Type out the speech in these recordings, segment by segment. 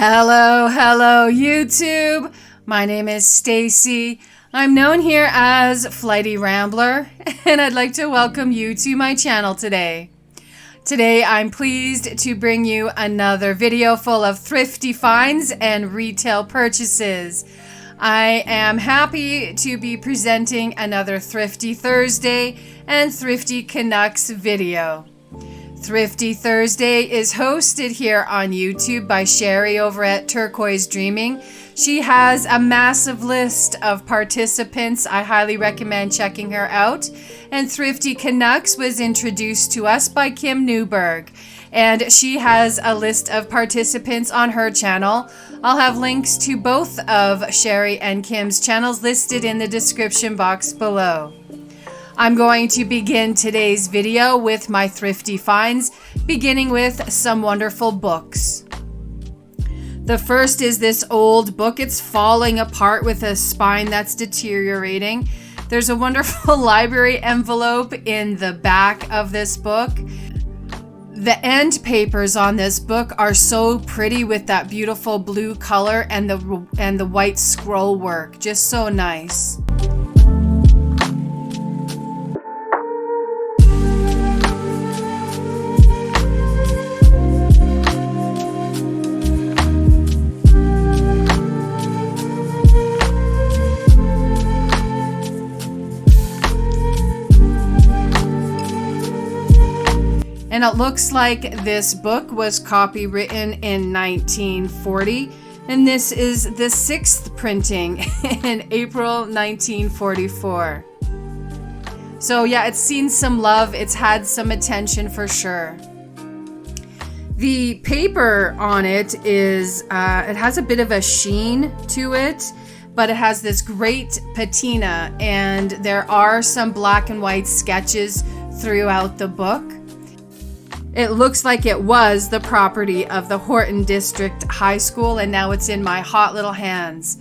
Hello YouTube. My name is Stacy. I'm known here as Flighty Rambler, and I'd like to welcome you to my channel today. Today I'm pleased to bring you another video full of thrifty finds and retail purchases. I am happy to be presenting another Thrifty Thursday and Thrifty Canucks video. Thrifty Thursday is hosted here on YouTube by Sherry over at Turquoise Dreaming. She has a massive list of participants. I highly recommend checking her out. And Thrifty Canucks was introduced to us by Kim Newberg, and she has a list of participants on her channel. I'll have links to both of Sherry and Kim's channels listed in the description box below. I'm going to begin today's video with my thrifty finds, beginning with some wonderful books. The first is this old book. It's falling apart with a spine that's deteriorating. There's a wonderful library envelope in the back of this book. The end papers on this book are so pretty with that beautiful blue color and the white scroll work. Just so nice. And it looks like this book was copywritten in 1940, and this is the 6th printing in April 1944. So yeah, it's seen some love, it's had some attention for sure. The paper on it is, it has a bit of a sheen to it, but it has this great patina, and there are some black and white sketches throughout the book. It looks like it was the property of the Horton District High School, and now it's in my hot little hands.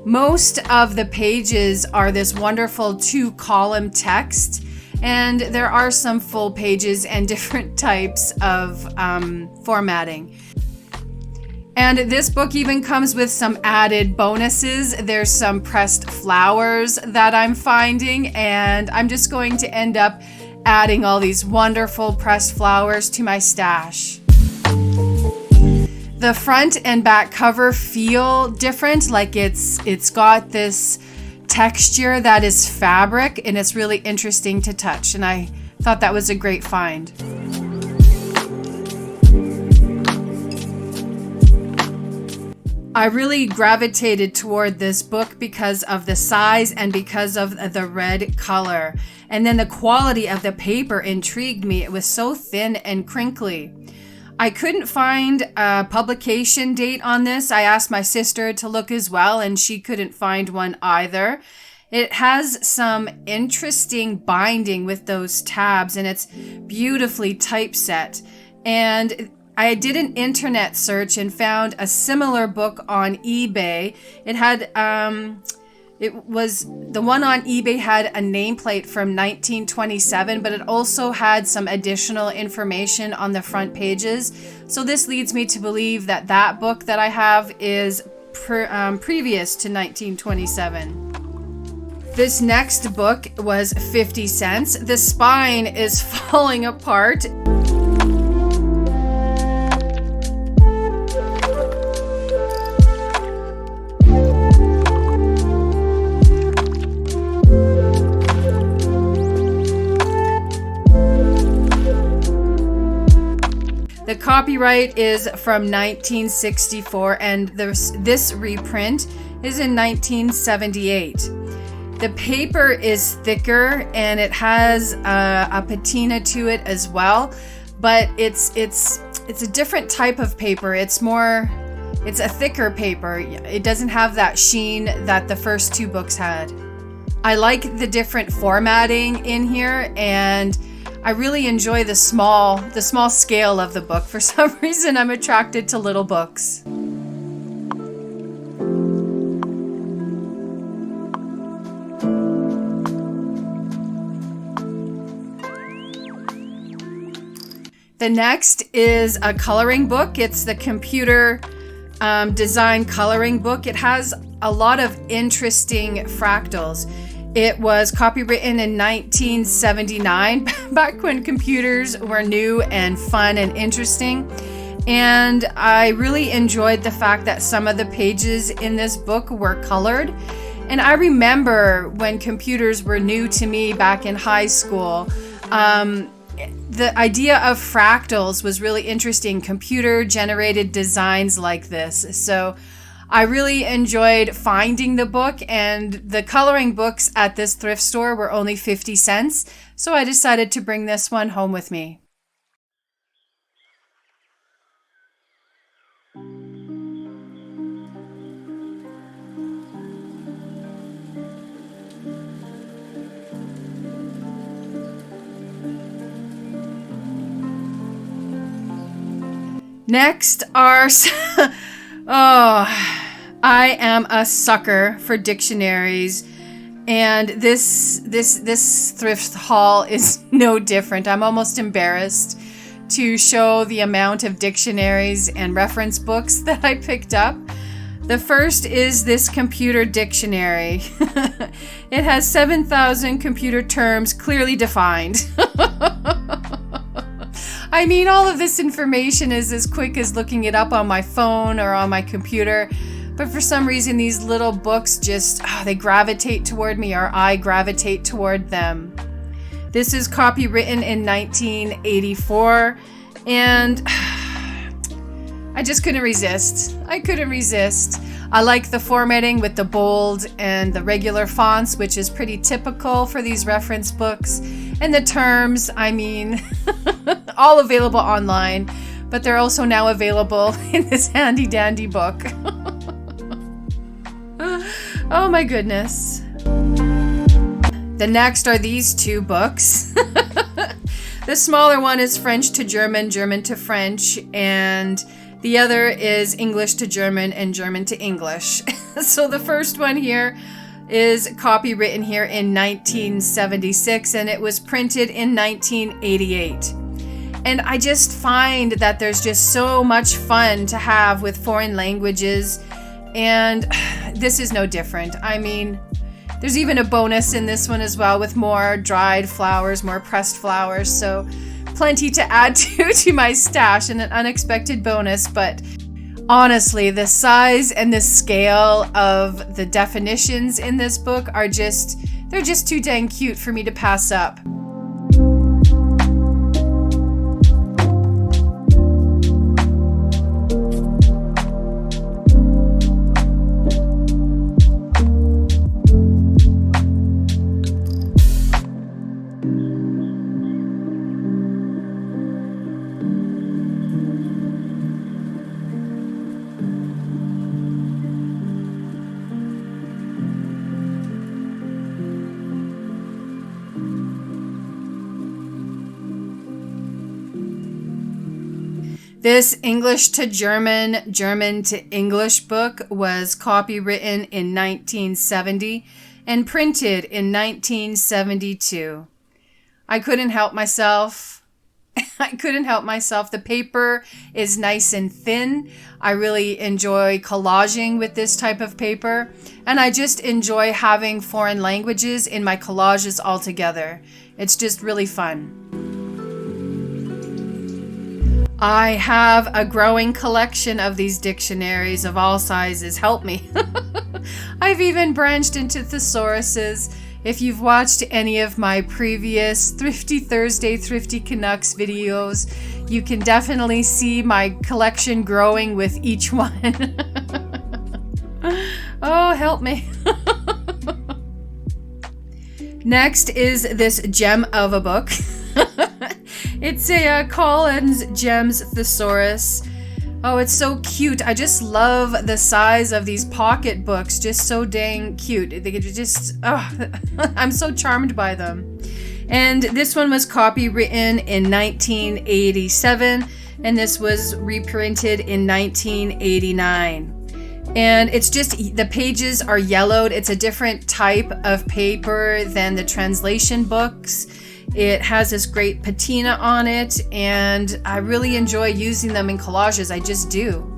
Most of the pages are this wonderful 2-column text, and there are some full pages and different types of formatting. And this book even comes with some added bonuses. There's some pressed flowers that I'm finding, and I'm just going to end up adding all these wonderful pressed flowers to my stash. The front and back cover feel different, like it's got this texture that is fabric, and it's really interesting to touch, and I thought that was a great find. I really gravitated toward this book because of the size and because of the red color. And then the quality of the paper intrigued me. It was so thin and crinkly. I couldn't find a publication date on this. I asked my sister to look as well, and she couldn't find one either. It has some interesting binding with those tabs, and it's beautifully typeset. And I did an internet search and found a similar book on eBay. It had, the one on eBay had a nameplate from 1927, but it also had some additional information on the front pages. So this leads me to believe that that book that I have is previous to 1927. This next book was 50 cents. The spine is falling apart. The copyright is from 1964, and this reprint is in 1978. The paper is thicker, and it has a patina to it as well, but it's a different type of paper. It's a thicker paper. It doesn't have that sheen that the first two books had. I like the different formatting in here, and I really enjoy the small scale of the book. For some reason, I'm attracted to little books. The next is a coloring book. It's the computer design coloring book. It has a lot of interesting fractals. It was copywritten in 1979, back when computers were new and fun and interesting. And I really enjoyed the fact that some of the pages in this book were colored. And I remember when computers were new to me back in high school, the idea of fractals was really interesting, computer generated designs like this. So I really enjoyed finding the book, and the coloring books at this thrift store were only 50 cents. So I decided to bring this one home with me. Next are, I am a sucker for dictionaries, and this thrift haul is no different. I'm almost embarrassed to show the amount of dictionaries and reference books that I picked up. The first is this computer dictionary. It has 7,000 computer terms clearly defined. I mean, all of this information is as quick as looking it up on my phone or on my computer, but for some reason these little books just, they gravitate toward me, or I gravitate toward them. This is copywritten in 1984, and I just couldn't resist. I couldn't resist. I like the formatting with the bold and the regular fonts, which is pretty typical for these reference books. And the terms, I mean, all available online, but they're also now available in this handy dandy book. Oh my goodness. The next are these two books. The smaller one is French to German, German to French, and the other is English to German and German to English. So the first one here is copywritten here in 1976, and it was printed in 1988. And I just find that there's just so much fun to have with foreign languages, and this is no different. I mean, there's even a bonus in this one as well with more dried flowers, more pressed flowers, so plenty to add to my stash, and an unexpected bonus. But honestly, the size and the scale of the definitions in this book are they're just too dang cute for me to pass up. This English to German, German to English book was copywritten in 1970 and printed in 1972. I couldn't help myself. The paper is nice and thin. I really enjoy collaging with this type of paper, and I just enjoy having foreign languages in my collages altogether. It's just really fun. I have a growing collection of these dictionaries of all sizes. Help me. I've even branched into thesauruses. If you've watched any of my previous Thrifty Thursday, Thrifty Canucks videos, you can definitely see my collection growing with each one. Oh, help me. Next is this gem of a book. It's a Collins Gems Thesaurus. Oh, it's so cute. I just love the size of these pocket books. Just so dang cute. They just, I'm so charmed by them. And this one was copywritten in 1987, and this was reprinted in 1989. And it's just, the pages are yellowed. It's a different type of paper than the translation books. It has this great patina on it, and I really enjoy using them in collages. I just do.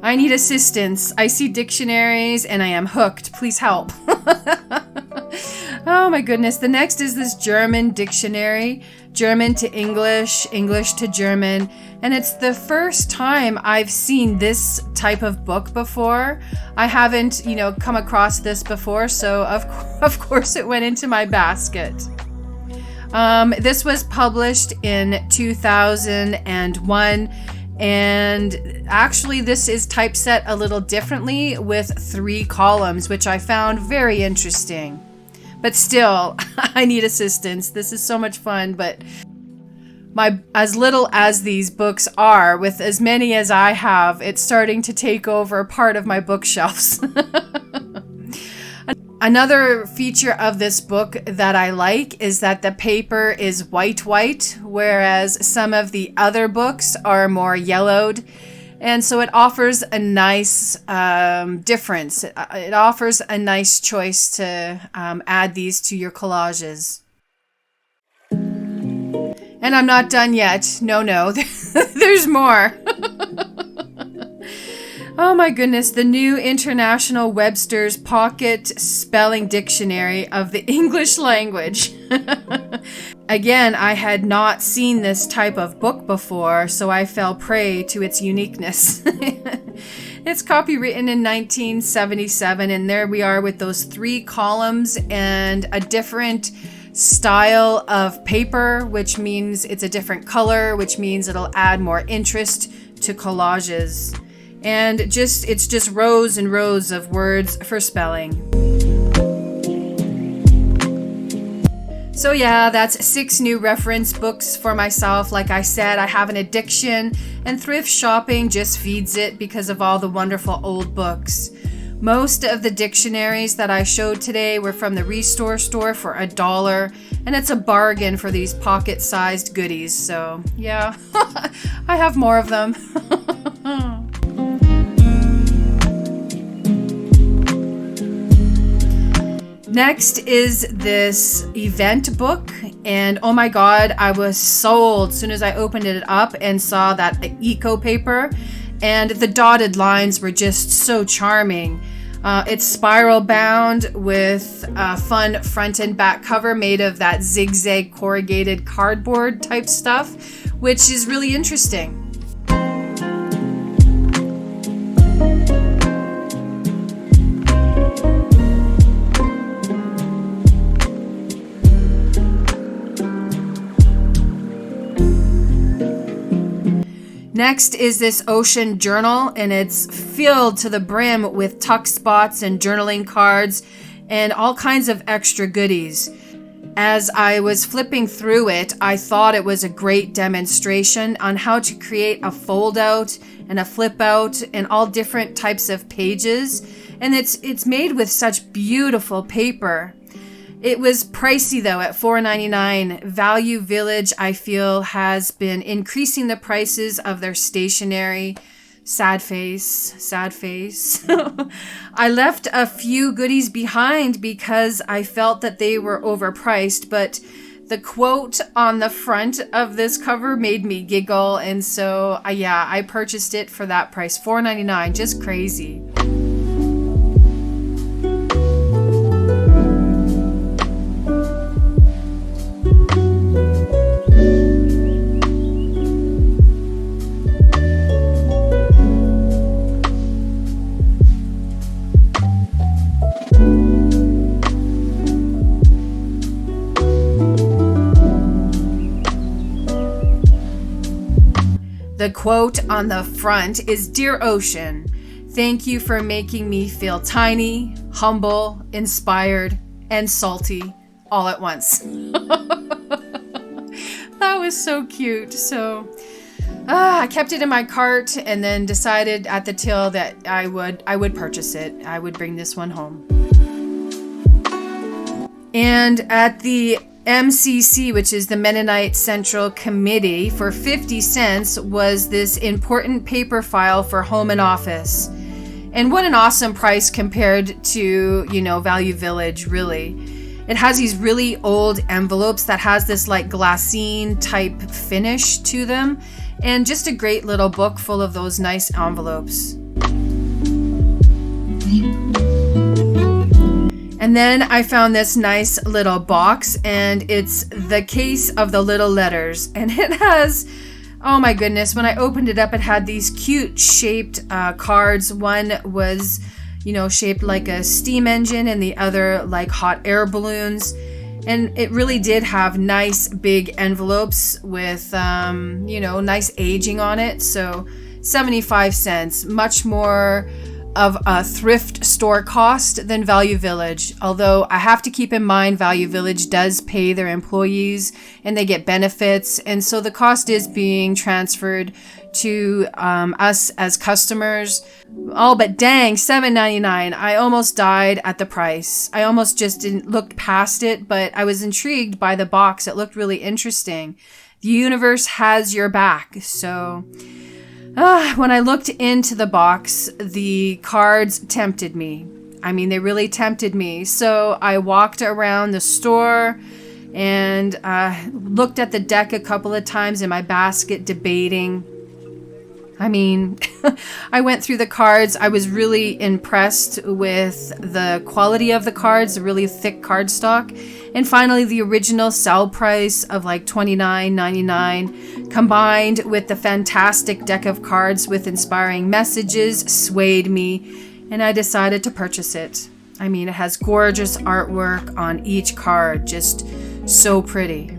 I need assistance. I see dictionaries and I am hooked. Please help. Oh my goodness. The next is this German dictionary. German to English, English to German. And it's the first time I've seen this type of book before. I haven't, come across this before. So of course it went into my basket. This was published in 2001. And actually this is typeset a little differently with 3 columns, which I found very interesting. But still, I need assistance. This is so much fun, but as little as these books are, with as many as I have, it's starting to take over part of my bookshelves. Another feature of this book that I like is that the paper is white, whereas some of the other books are more yellowed. And so it offers a nice difference. It offers a nice choice to add these to your collages. And I'm not done yet. No, there's more. Oh my goodness, the new International Webster's Pocket Spelling Dictionary of the English Language. Again, I had not seen this type of book before, so I fell prey to its uniqueness. It's copywritten in 1977, and there we are with those 3 columns and a different style of paper, which means it's a different color, which means it'll add more interest to collages. And it's just rows and rows of words for spelling. So yeah, that's 6 new reference books for myself. Like I said, I have an addiction, and thrift shopping just feeds it because of all the wonderful old books. Most of the dictionaries that I showed today were from the Restore store for $1, and it's a bargain for these pocket-sized goodies. So yeah, I have more of them. Next is this event book, and oh my god, I was sold as soon as I opened it up and saw that eco paper, and the dotted lines were just so charming. It's spiral bound with a fun front and back cover made of that zigzag corrugated cardboard type stuff, which is really interesting. Next is this ocean journal, and it's filled to the brim with tuck spots and journaling cards and all kinds of extra goodies. As I was flipping through it, I thought it was a great demonstration on how to create a fold out and a flip out and all different types of pages. And it's made with such beautiful paper. It was pricey though at $4.99. Value Village, I feel, has been increasing the prices of their stationery. Sad face. I left a few goodies behind because I felt that they were overpriced, but the quote on the front of this cover made me giggle, and so I purchased it for that price, $4.99, just crazy. The quote on the front is, "Dear Ocean, thank you for making me feel tiny, humble, inspired, and salty all at once." That was so cute. So I kept it in my cart and then decided at the till that I would purchase it. I would bring this one home. And at the MCC, which is the Mennonite Central Committee, for 50 cents was this important paper file for home and office. And what an awesome price compared to, Value Village, really. It has these really old envelopes that has this like glassine type finish to them, and just a great little book full of those nice envelopes. And then I found this nice little box, and it's the case of the little letters. And it has, oh my goodness, when I opened it up, it had these cute shaped cards. One was, shaped like a steam engine, and the other like hot air balloons. And it really did have nice big envelopes with, nice aging on it. So 75 cents, much more of a thrift store cost than Value Village. Although I have to keep in mind Value Village does pay their employees and they get benefits. And so the cost is being transferred to us as customers. Oh, but dang, $7.99. I almost died at the price. I almost just didn't look past it, but I was intrigued by the box. It looked really interesting. The universe has your back. So when I looked into the box, the cards tempted me. I mean, they really tempted me. So I walked around the store and looked at the deck a couple of times in my basket, debating. I mean, I went through the cards. I was really impressed with the quality of the cards, the really thick cardstock. And finally, the original sell price of like $29.99 combined with the fantastic deck of cards with inspiring messages swayed me, and I decided to purchase it. I mean, it has gorgeous artwork on each card, just so pretty.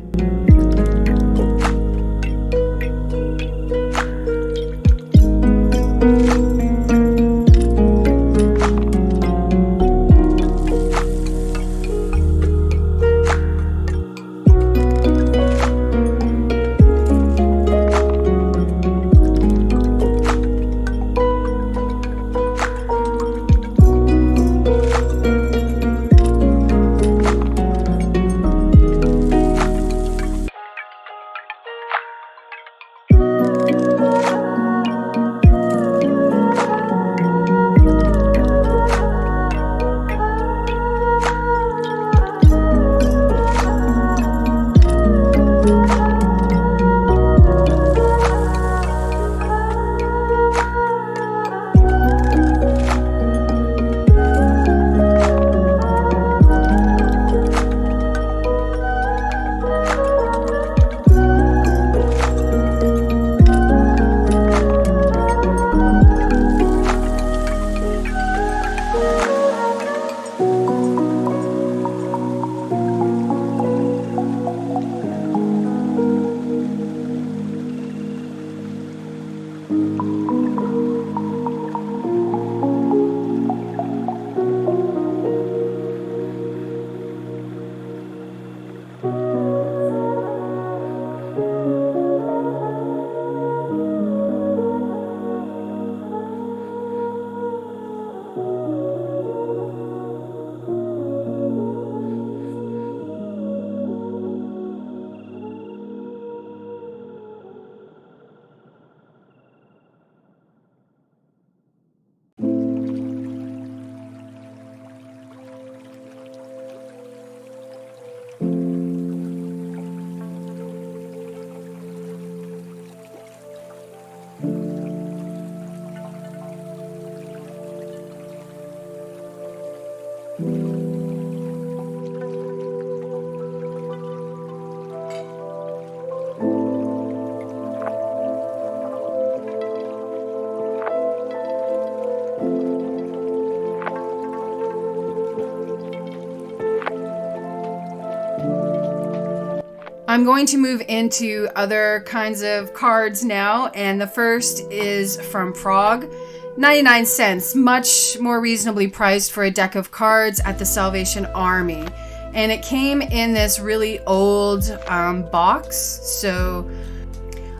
I'm going to move into other kinds of cards now, and the first is from Prague. 99 cents, much more reasonably priced for a deck of cards at the Salvation Army. And it came in this really old box, so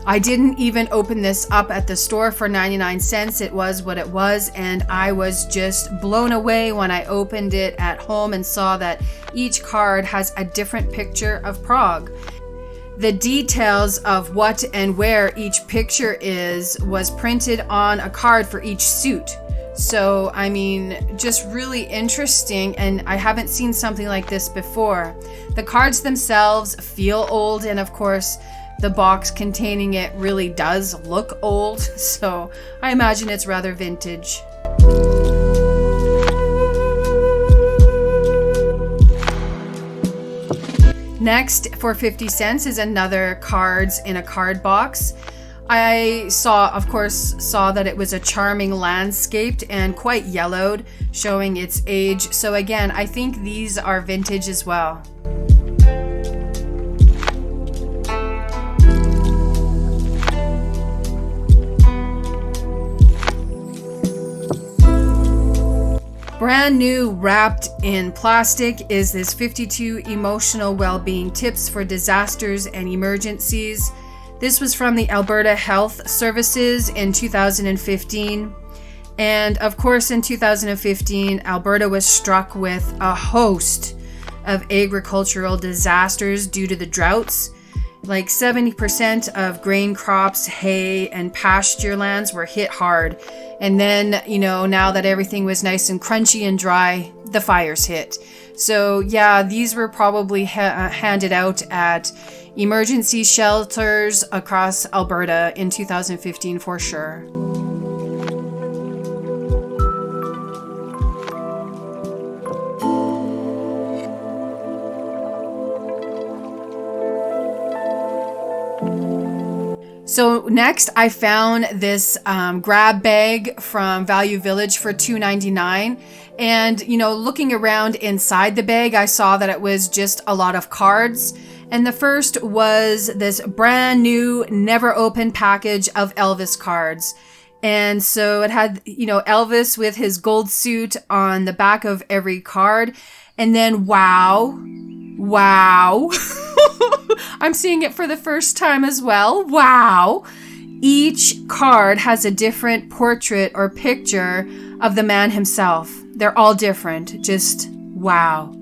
I didn't even open this up at the store for 99 cents. It was what it was, and I was just blown away when I opened it at home and saw that each card has a different picture of Prague. The details of what and where each picture was printed on a card for each suit. So, I mean, just really interesting, and I haven't seen something like this before. The cards themselves feel old, and of course, the box containing it really does look old, so I imagine it's rather vintage. Next, for 50 cents is another cards in a card box. I saw that it was a charming landscaped and quite yellowed, showing its age. So again, I think these are vintage as well. Brand new, wrapped in plastic, is this 52 emotional well-being tips for disasters and emergencies. This was from the Alberta Health Services in 2015. And of course, in 2015, Alberta was struck with a host of agricultural disasters due to the droughts. Like 70% of grain crops, hay, and pasture lands were hit hard. And then, now that everything was nice and crunchy and dry, the fires hit. So yeah, these were probably handed out at emergency shelters across Alberta in 2015 for sure. So next, I found this grab bag from Value Village for $2.99. And, looking around inside the bag, I saw that it was just a lot of cards. And the first was this brand new, never opened package of Elvis cards. And so it had, Elvis with his gold suit on the back of every card. And then, wow. I'm seeing it for the first time as well. Wow. Each card has a different portrait or picture of the man himself. They're all different. Just wow.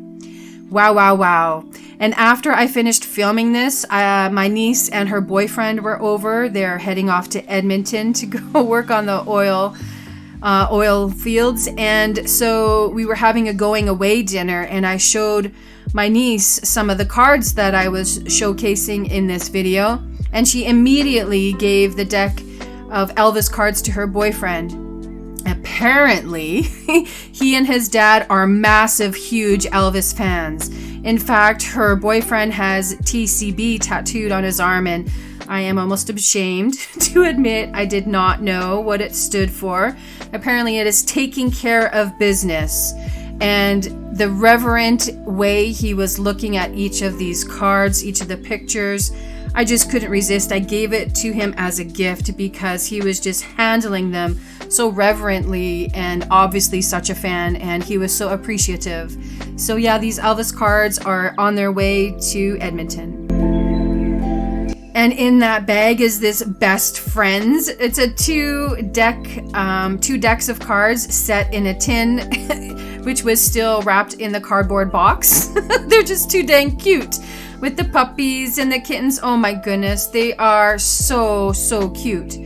Wow. And after I finished filming this, my niece and her boyfriend were over. They're heading off to Edmonton to go work on the oil fields. And so we were having a going away dinner, and I showed my niece some of the cards that I was showcasing in this video, and she immediately gave the deck of Elvis cards to her boyfriend. Apparently, he and his dad are massive, huge Elvis fans. In fact, her boyfriend has TCB tattooed on his arm, and I am almost ashamed to admit I did not know what it stood for. Apparently, it is taking care of business. And the reverent way he was looking at each of these cards, each of the pictures, I just couldn't resist. I gave it to him as a gift because he was just handling them so reverently, and obviously such a fan, and he was so appreciative. So yeah, these Elvis cards are on their way to Edmonton. And in that bag is this Best Friends. It's a two decks of cards set in a tin, which was still wrapped in the cardboard box. They're just too dang cute. With the puppies and the kittens. Oh my goodness, they are so cute.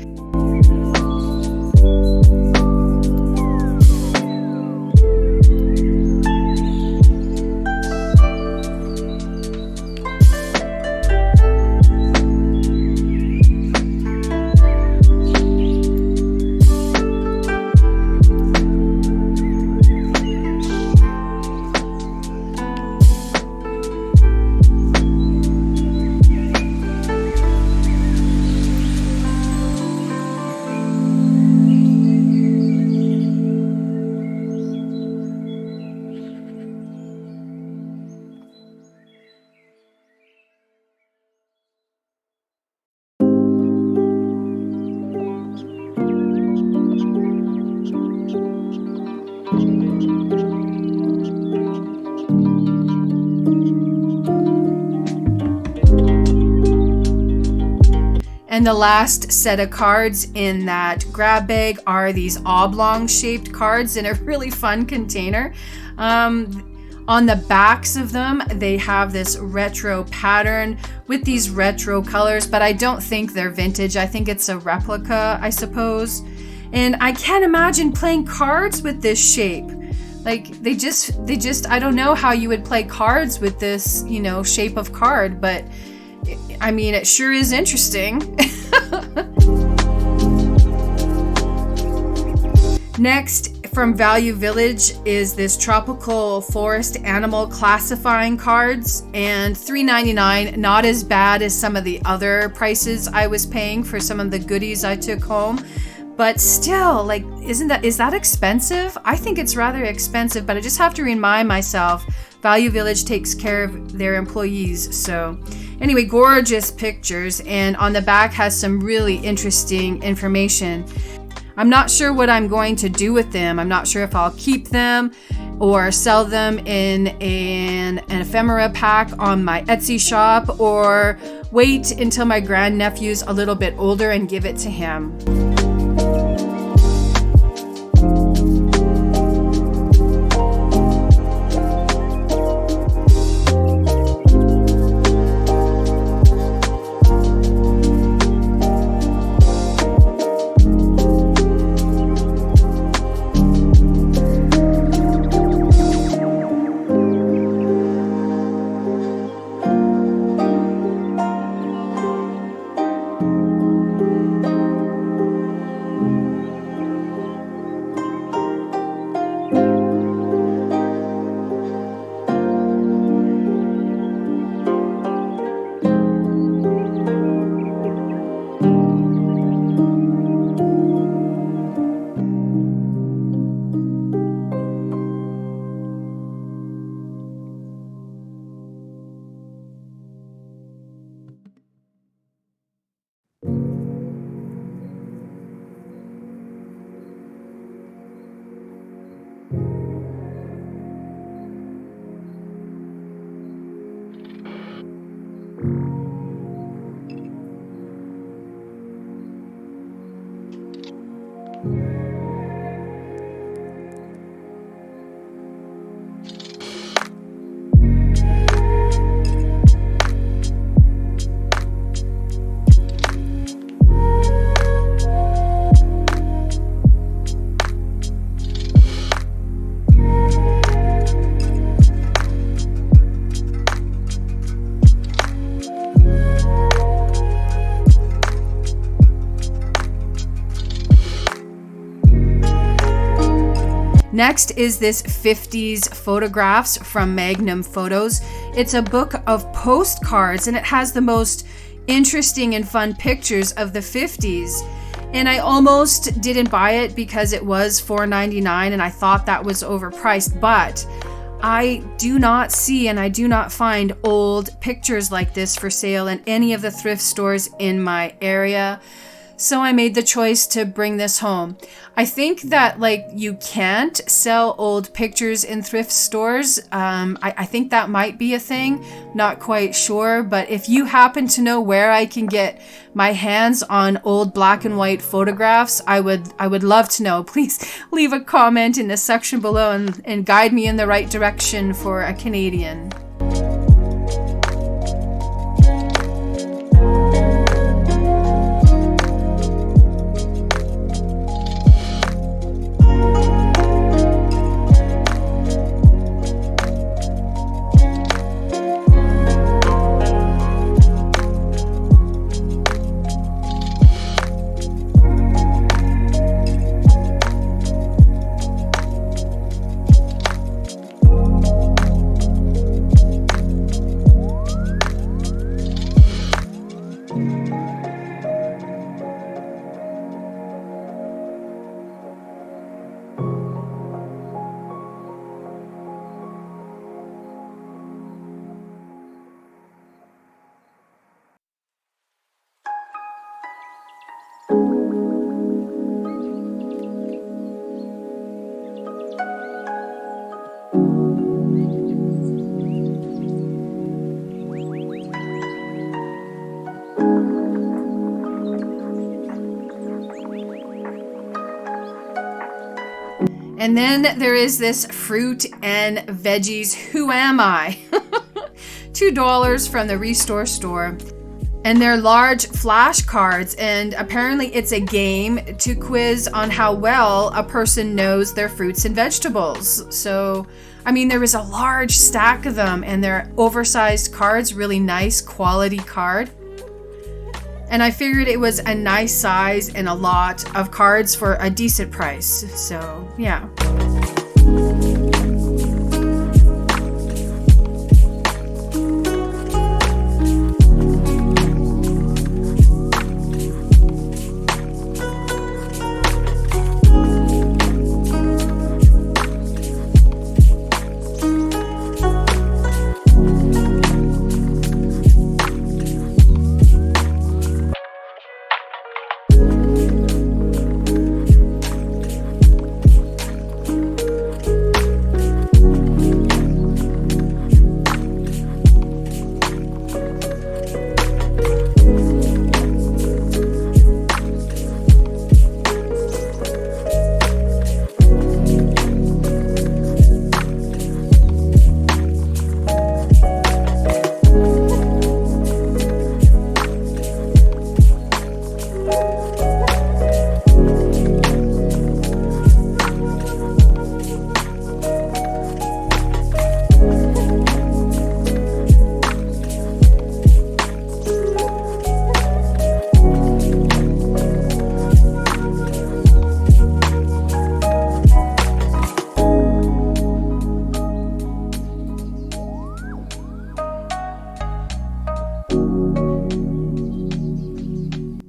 And the last set of cards in that grab bag are these oblong shaped cards in a really fun container. On the backs of them, they have this retro pattern with these retro colors, but I don't think they're vintage. I think it's a replica, I suppose. And I can't imagine playing cards with this shape. Like they just, I don't know how you would play cards with this, shape of card, but I mean, it sure is interesting. Next, from Value Village is this tropical forest animal classifying cards, and $3.99, not as bad as some of the other prices I was paying for some of the goodies I took home. But still, like, is that expensive? I think it's rather expensive, but I just have to remind myself, Value Village takes care of their employees. So anyway, gorgeous pictures, and on the back has some really interesting information. I'm not sure what I'm going to do with them. I'm not sure if I'll keep them or sell them in an ephemera pack on my Etsy shop, or wait until my grandnephew's a little bit older and give it to him. Next is this 50s photographs from Magnum Photos. It's a book of postcards, and it has the most interesting and fun pictures of the 50s. And I almost didn't buy it because it was $4.99 and I thought that was overpriced, but I do not see and I do not find old pictures like this for sale in any of the thrift stores in my area. So I made the choice to bring this home. I think that you can't sell old pictures in thrift stores. I think that might be a thing. Not quite sure, but if you happen to know where I can get my hands on old black and white photographs, I would love to know. Please leave a comment in the section below and guide me in the right direction for a Canadian. And then there is this fruit and veggies Who Am I? $2 from the Restore store. And they're large flashcards, and apparently it's a game to quiz on how well a person knows their fruits and vegetables. So, I mean, there was a large stack of them, and they're oversized cards, really nice quality card. And I figured it was a nice size and a lot of cards for a decent price. So, yeah.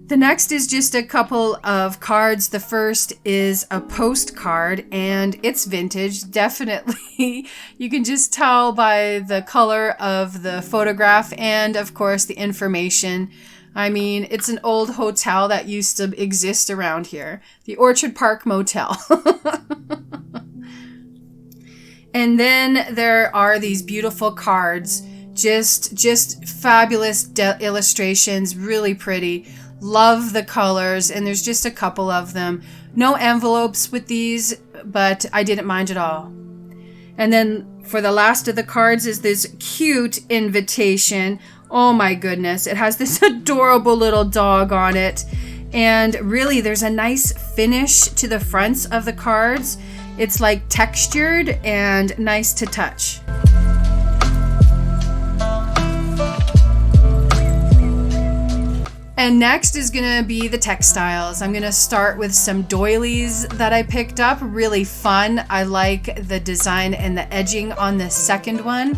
The next is just a couple of cards. The first is a postcard, and it's vintage, definitely. You can just tell by the color of the photograph and, of course, the information. I mean, it's an old hotel that used to exist around here, the Orchard Park Motel. And then there are these beautiful cards, just fabulous illustrations, really pretty. Love the colors, and there's just a couple of them. No envelopes with these, but I didn't mind at all. And then for the last of the cards is this cute invitation. Oh my goodness, it has this adorable little dog on it. And really, there's a nice finish to the fronts of the cards. It's like textured and nice to touch. And next is gonna be the textiles. I'm gonna start with some doilies that I picked up. Really fun. I like the design and the edging on the second one.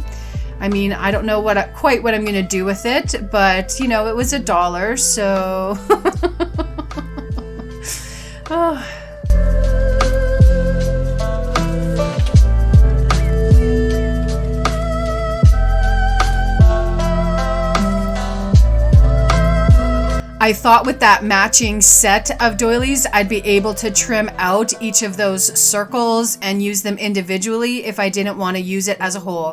I mean, I don't know quite what I'm gonna do with it, but you know, it was $1, so. Oh. I thought with that matching set of doilies, I'd be able to trim out each of those circles and use them individually if I didn't want to use it as a whole.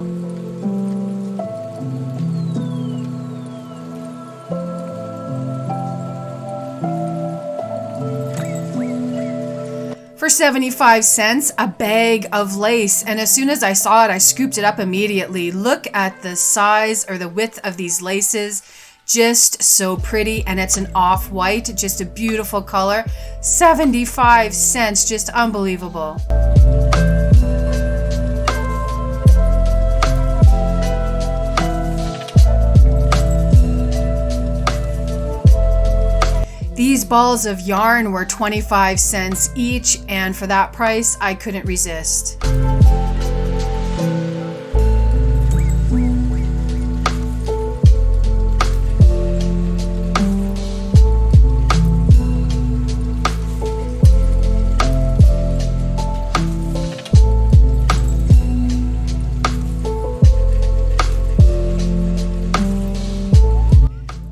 For 75 cents, a bag of lace, and as soon as I saw it, I scooped it up immediately. Look at the size or the width of these laces. Just so pretty, and it's an off-white, just a beautiful color. 75 cents, just unbelievable. These balls of yarn were 25 cents each, and for that price, I couldn't resist.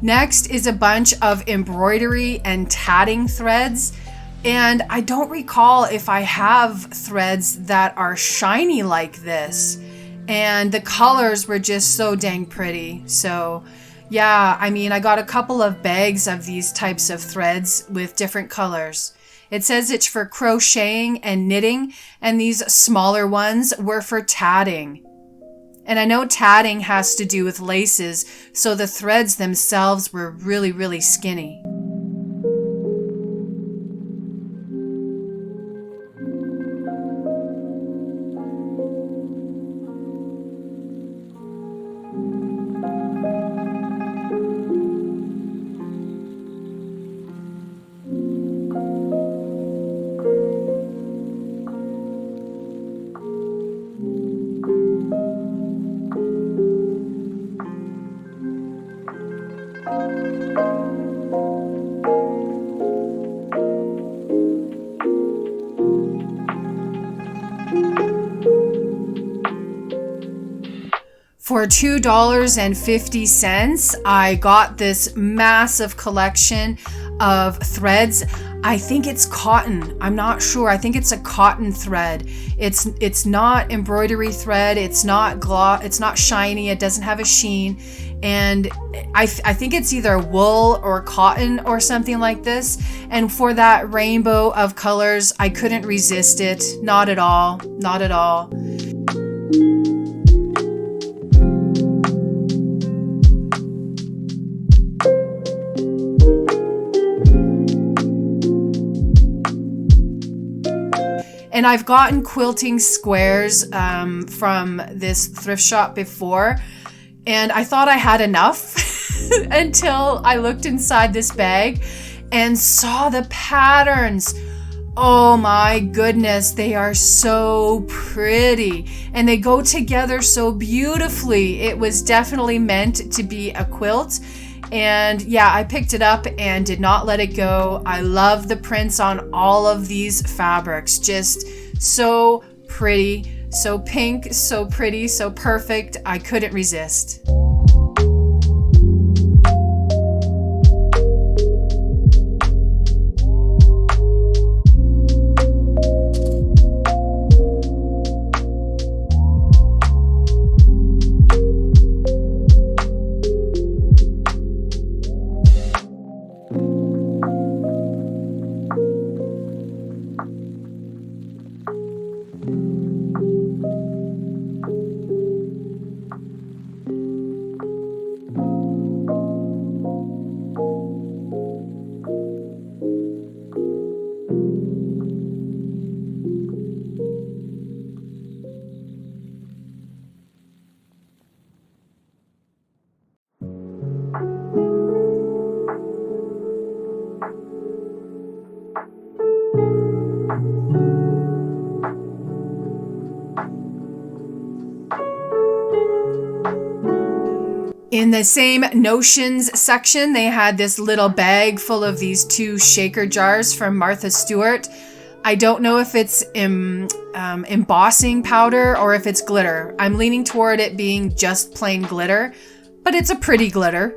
Next is a bunch of embroidery and tatting threads, and I don't recall if I have threads that are shiny like this, and the colors were just so dang pretty. So yeah, I mean, I got a couple of bags of these types of threads with different colors, It says it's for crocheting and knitting, and these smaller ones were for tatting. And I know tatting has to do with laces, so the threads themselves were really, really skinny. For $2.50, I got this massive collection of threads. I think it's cotton. I'm not sure. I think it's a cotton thread. It's not embroidery thread. It's not gloss. It's not shiny. It doesn't have a sheen. And I think it's either wool or cotton or something like this. And for that rainbow of colors, I couldn't resist it. Not at all. Not at all. And I've gotten quilting squares from this thrift shop before, and I thought I had enough until I looked inside this bag and saw the patterns. Oh my goodness, they are so pretty and they go together so beautifully. It was definitely meant to be a quilt. And yeah, I picked it up and did not let it go. I love the prints on all of these fabrics. Just so pretty, so pink, so pretty, so perfect. I couldn't resist. In the same notions section, they had this little bag full of these 2 shaker jars from Martha Stewart. I don't know if it's embossing powder or if it's glitter. I'm leaning toward it being just plain glitter, but it's a pretty glitter.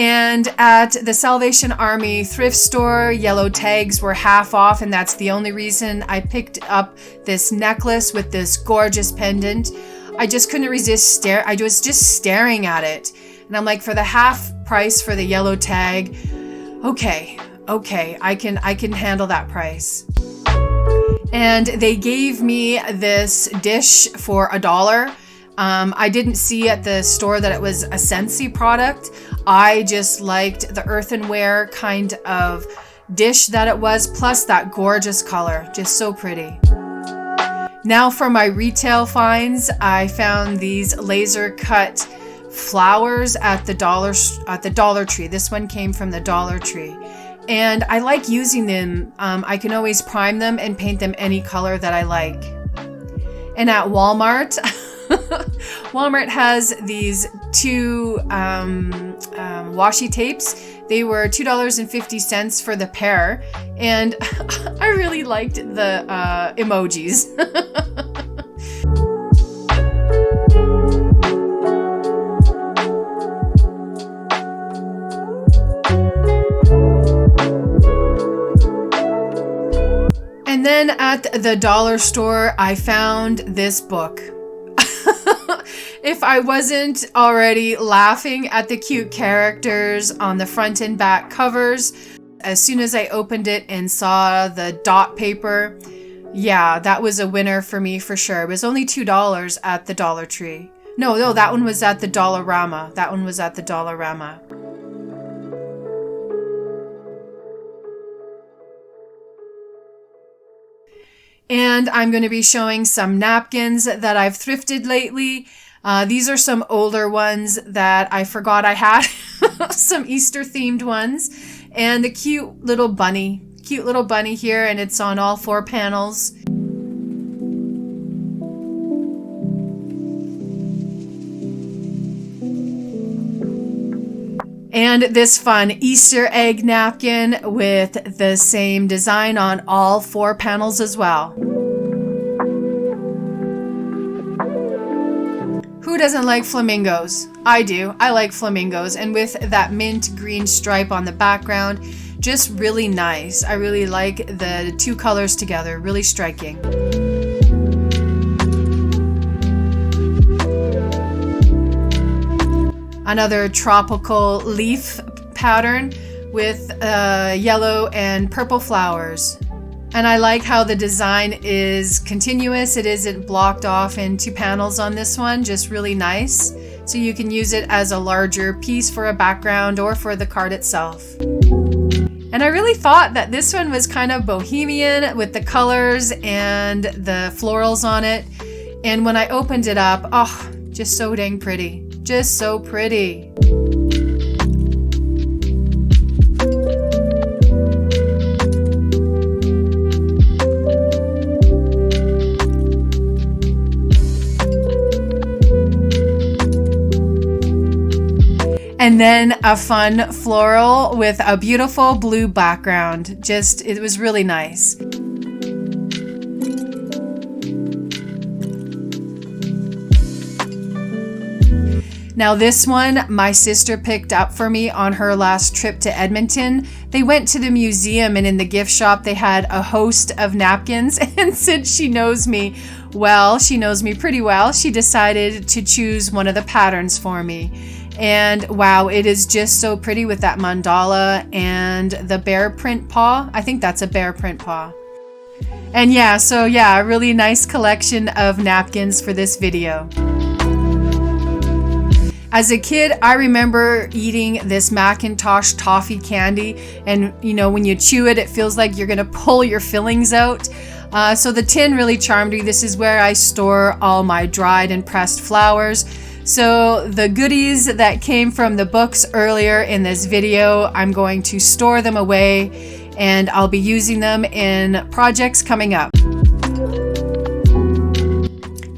And at the Salvation Army thrift store, yellow tags were half off, and that's the only reason I picked up this necklace with this gorgeous pendant. I just couldn't resist I was just staring at it. And I'm like, for the half price for the yellow tag, okay, I can handle that price. And they gave me this dish for $1. I didn't see at the store that it was a Scentsy product. I just liked the earthenware kind of dish that it was, plus that gorgeous color, just so pretty. Now for my retail finds, I found these laser cut flowers at the Dollar Tree. This one came from the Dollar Tree. And I like using them. I can always prime them and paint them any color that I like. And at Walmart, Walmart has these 2 washi tapes. They were $2.50 for the pair, and I really liked the emojis. then at the dollar store, I found this book. If I wasn't already laughing at the cute characters on the front and back covers, as soon as I opened it and saw the dot paper, yeah, that was a winner for me for sure. It was only $2 at the Dollar Tree. No, that one was at the Dollarama. That one was at the Dollarama. And I'm going to be showing some napkins that I've thrifted lately. These are some older ones that I forgot I had. Some Easter themed ones. And the cute little bunny here, and it's on all 4 panels. And this fun Easter egg napkin with the same design on all 4 panels as well. Who doesn't like flamingos? I do. I like flamingos, and with that mint green stripe on the background, just really nice. I really like the 2 colors together, really striking. Another tropical leaf pattern with yellow and purple flowers. And I like how the design is continuous. It isn't blocked off in 2 panels on this one, just really nice. So you can use it as a larger piece for a background or for the card itself. And I really thought that this one was kind of bohemian with the colors and the florals on it. And when I opened it up, oh, just so dang pretty. Just so pretty. And then a fun floral with a beautiful blue background. It was really nice. Now this one, my sister picked up for me on her last trip to Edmonton. They went to the museum, and in the gift shop they had a host of napkins, and since she knows me pretty well, she decided to choose one of the patterns for me. And wow, it is just so pretty with that mandala and the bear print paw. I think that's a bear print paw. And yeah, a really nice collection of napkins for this video. As a kid, I remember eating this Macintosh toffee candy, and you know, when you chew it, it feels like you're gonna pull your fillings out. So the tin really charmed me. This is where I store all my dried and pressed flowers. So the goodies that came from the books earlier in this video, I'm going to store them away, and I'll be using them in projects coming up.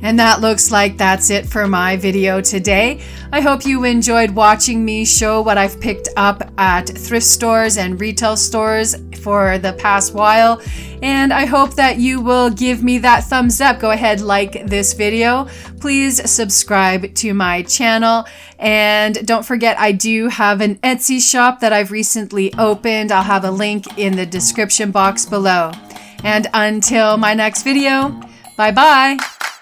And that looks like that's it for my video today. I hope you enjoyed watching me show what I've picked up at thrift stores and retail stores for the past while. And I hope that you will give me that thumbs up. Go ahead, like this video. Please subscribe to my channel. And don't forget, I do have an Etsy shop that I've recently opened. I'll have a link in the description box below. And until my next video, bye-bye.